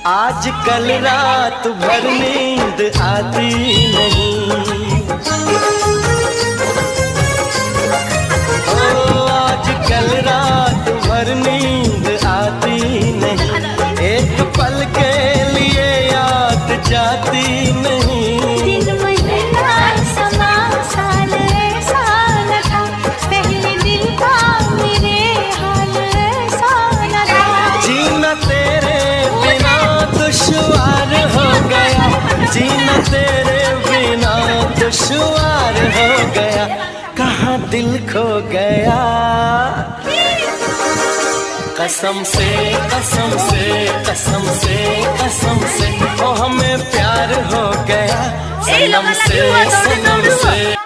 आज कल रात भर नींद आती नहीं, ओ आज कल रात भर नींद आती नहीं, एक पल के लिए याद जाती नहीं। दिन महीना समा साल ऐसा न था, पहले दिल का मेरे हाल ऐसा न था। जीना तेरे बिना दुश्वार हो गया, जीना तेरे बिना दुश्वार हो गया, कहाँ दिल खो गया। कसम से कसम से कसम से कसम से ओ हमें प्यार हो गया, सनम से सनम से।